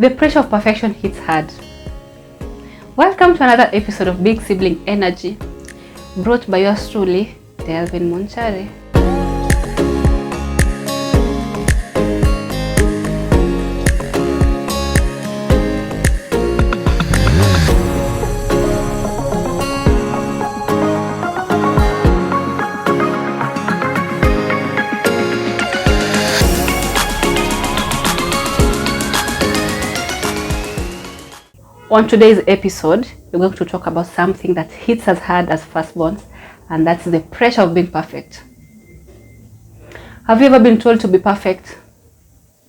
The pressure of perfection hits hard. Welcome to another episode of Big Sibling Energy, brought by yours truly, Delvin Monchare. On today's episode, we're going to talk about something that hits us hard as firstborns, and that's the pressure of being perfect. Have you ever been told to be perfect?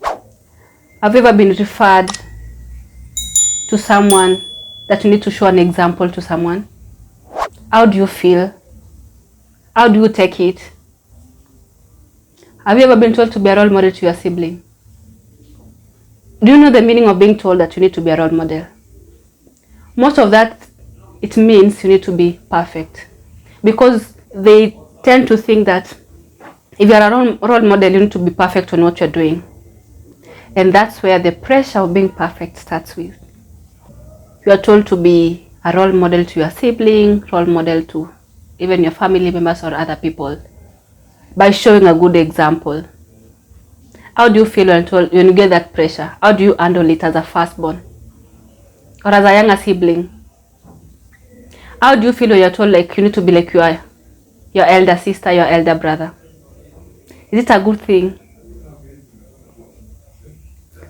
Have you ever been referred to someone that you need to show an example to someone? How do you feel? How do you take it? Have you ever been told to be a role model to your sibling? Do you know the meaning of being told that you need to be a role model? Most of that, it means you need to be perfect, because they tend to think that if you are a role model, you need to be perfect on what you're doing. And that's where the pressure of being perfect starts with. You are told to be a role model to your sibling, role model to even your family members or other people, by showing a good example. How do you feel when you get that pressure? How do you handle it as a firstborn? Or as a younger sibling? How do you feel when you're told like you need to be like your elder sister, your elder brother? Is it a good thing?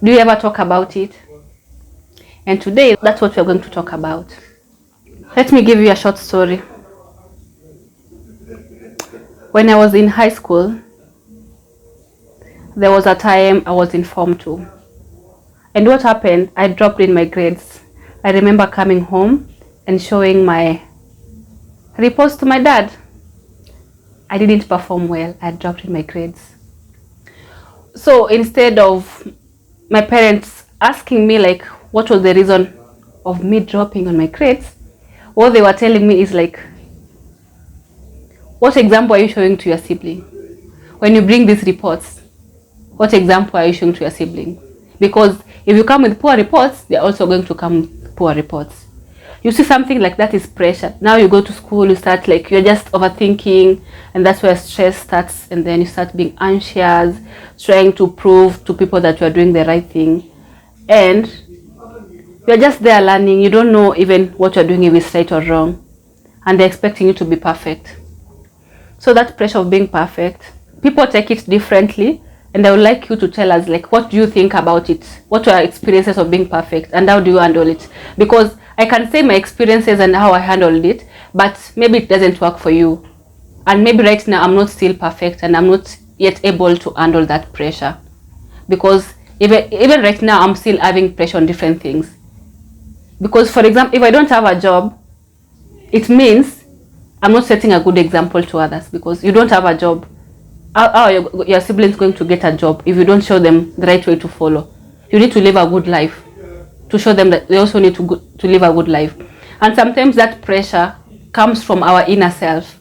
Do you ever talk about it? And today, that's what we're going to talk about. Let me give you a short story. When I was in high school, there was a time I was in Form 2. And what happened, I dropped in my grades. I remember coming home and showing my reports to my dad. I didn't perform well. I dropped in my grades. So instead of my parents asking me like what was the reason of me dropping on my grades, what they were telling me is like, what example are you showing to your sibling? When you bring these reports, what example are you showing to your sibling? Because if you come with poor reports, they're also going to come with poor reports. You see, something like that is pressure. Now you go to school, you start like, you're just overthinking, and that's where stress starts, and then you start being anxious, trying to prove to people that you're doing the right thing. And you're just there learning. You don't know even what you're doing, if it's right or wrong. And they're expecting you to be perfect. So that pressure of being perfect, people take it differently. And I would like you to tell us, like, what do you think about it? What are your experiences of being perfect, and how do you handle it? Because I can say my experiences and how I handled it, but maybe it doesn't work for you. And maybe right now I'm not still perfect, and I'm not yet able to handle that pressure. Because even right now I'm still having pressure on different things. Because, for example, if I don't have a job, it means I'm not setting a good example to others, because you don't have a job. How are your siblings going to get a job if you don't show them the right way to follow? You need to live a good life to show them that they also need to live a good life. And sometimes that pressure comes from our inner self.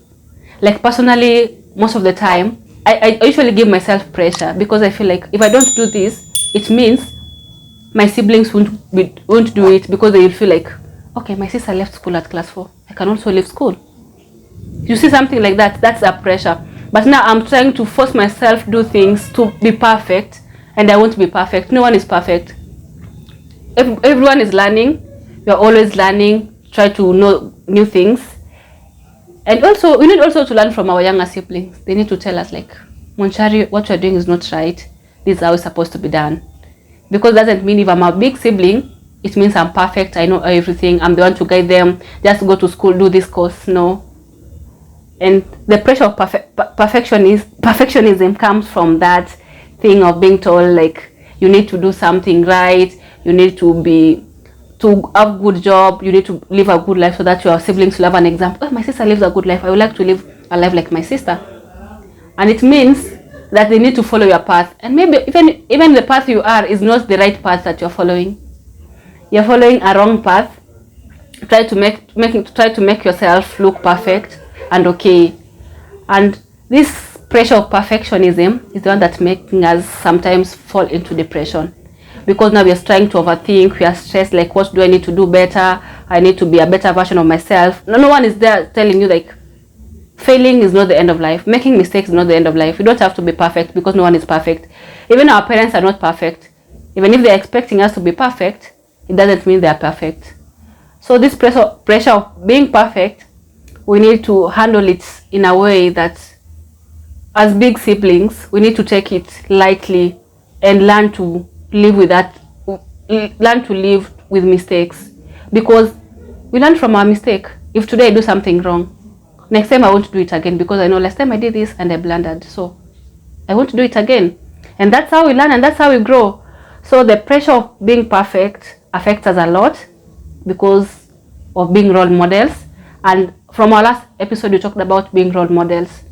Like personally, most of the time, I usually give myself pressure, because I feel like if I don't do this, it means my siblings won't do it, because they will feel like, okay, my sister left school at class 4. I can also leave school. You see something like that, that's a pressure. But now I'm trying to force myself to do things to be perfect, and I won't be perfect. No one is perfect. Everyone is learning. You're always learning, try to know new things. And also, we need also to learn from our younger siblings. They need to tell us like, Monchari, what you're doing is not right. This is how it's supposed to be done. Because it doesn't mean if I'm a big sibling, it means I'm perfect, I know everything, I'm the one to guide them, just go to school, do this course. No. And the pressure of perfectionism comes from that thing of being told like you need to do something right, you need to have a good job, you need to live a good life so that your siblings will have an example. Oh, my sister lives a good life, I would like to live a life like my sister. And it means that they need to follow your path. And maybe even the path you are is not the right path that you're following. You're following a wrong path. Try to make yourself look perfect and okay. And this pressure of perfectionism is the one that's making us sometimes fall into depression, because now we are trying to overthink. We are stressed, like, what do I need to do better? I need to be a better version of myself. No one is there telling you, like, failing is not the end of life. Making mistakes is not the end of life. You don't have to be perfect, because no one is perfect. Even our parents are not perfect. Even if they're expecting us to be perfect, it doesn't mean they're perfect. So this pressure of being perfect, we need to handle it in a way that, as big siblings, we need to take it lightly and learn to live with that, learn to live with mistakes, because we learn from our mistake. If today I do something wrong, next time I won't do it again, because I know last time I did this and I blundered, so I won't do it again. And that's how we learn, and that's how we grow. So the pressure of being perfect affects us a lot because of being role models. And from our last episode, we talked about being role models.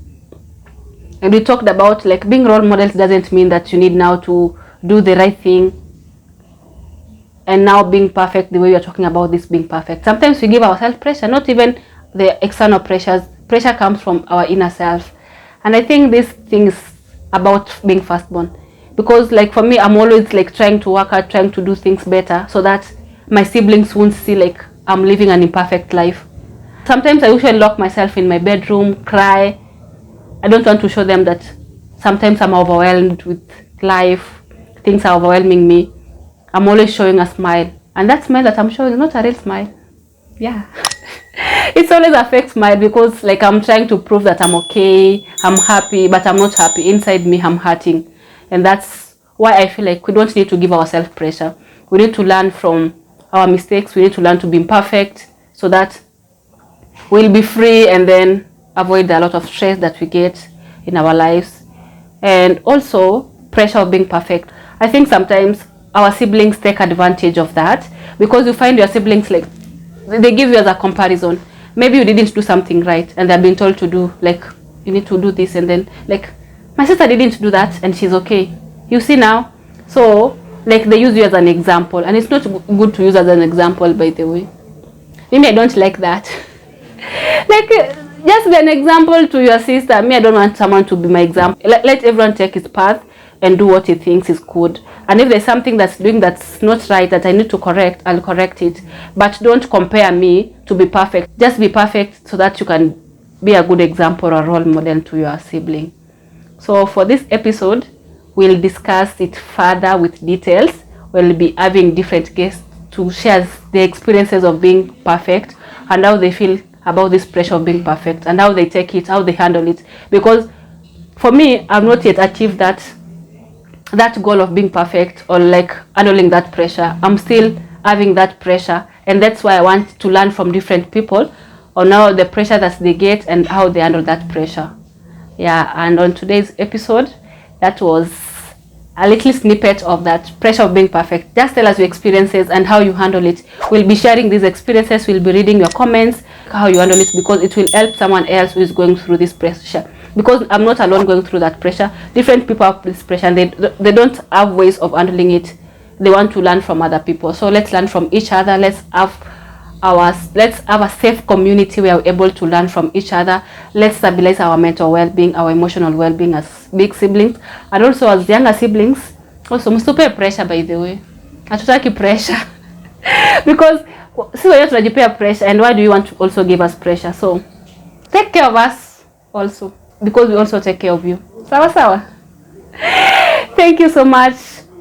And we talked about, like, being role models doesn't mean that you need now to do the right thing and now being perfect the way you're talking about this being perfect. Sometimes we give ourselves pressure, not even the external pressures. Pressure comes from our inner self. And I think this thing is about being firstborn. Because, like, for me, I'm always, like, trying to work hard, trying to do things better so that my siblings won't see, like, I'm living an imperfect life. Sometimes I usually lock myself in my bedroom, cry. I don't want to show them that sometimes I'm overwhelmed with life. Things are overwhelming me. I'm always showing a smile. And that smile that I'm showing is not a real smile. Yeah. It's always a fake smile, because, like, I'm trying to prove that I'm okay, I'm happy, but I'm not happy. Inside me, I'm hurting. And that's why I feel like we don't need to give ourselves pressure. We need to learn from our mistakes. We need to learn to be imperfect so that we'll be free and then avoid a lot of stress that we get in our lives. And also pressure of being perfect. I think sometimes our siblings take advantage of that, because you find your siblings, like, they give you as a comparison. Maybe you didn't do something right and they're being told to do, like, you need to do this, and then, like, my sister didn't do that and she's okay, you see now. So, like, they use you as an example, and it's not good to use as an example, by the way. Maybe I don't like that. Like, just be an example to your sister. Me, I don't want someone to be my example. Let everyone take his path and do what he thinks is good. And if there's something that's doing that's not right, that I need to correct, I'll correct it. But don't compare me to be perfect. Just be perfect so that you can be a good example or role model to your sibling. So for this episode, we'll discuss it further with details. We'll be having different guests to share the experiences of being perfect and how they feel about this pressure of being perfect and how they take it, how they handle it. Because for me, I've not yet achieved that goal of being perfect, or, like, handling that pressure. I'm still having that pressure, and that's why I want to learn from different people on how the pressure that they get and how they handle that pressure. Yeah, and on today's episode, that was a little snippet of that pressure of being perfect. Just tell us your experiences and how you handle it. We'll be sharing these experiences. We'll be reading your comments, how you handle it, because it will help someone else who is going through this pressure. Because I'm not alone going through that pressure. Different people have this pressure, and they don't have ways of handling it. They want to learn from other people. So let's learn from each other. Let's have a safe community where we're able to learn from each other. Let's stabilize our mental well-being, our emotional well-being as big siblings, and also as younger siblings. Also, mstupe pressure, by the way. Hatutaki pressure. Because see, we're tunajipea pressure, and why do you want to also give us pressure? So take care of us also, because we also take care of you. Sawa sawa. Thank you so much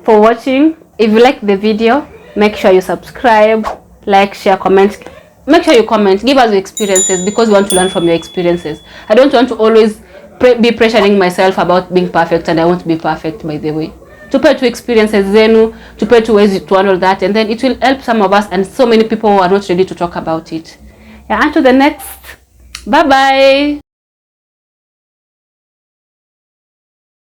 for watching. If you like the video, make sure you subscribe, like, share, comment. Make sure you comment. Give us your experiences, because we want to learn from your experiences. I don't want to always be pressuring myself about being perfect, and I want to be perfect, by the way. Tupe tu experiences zenu, tupe tu ways to handle that, and then it will help some of us, and so many people who are not ready to talk about it. Yeah, until the next. Bye bye.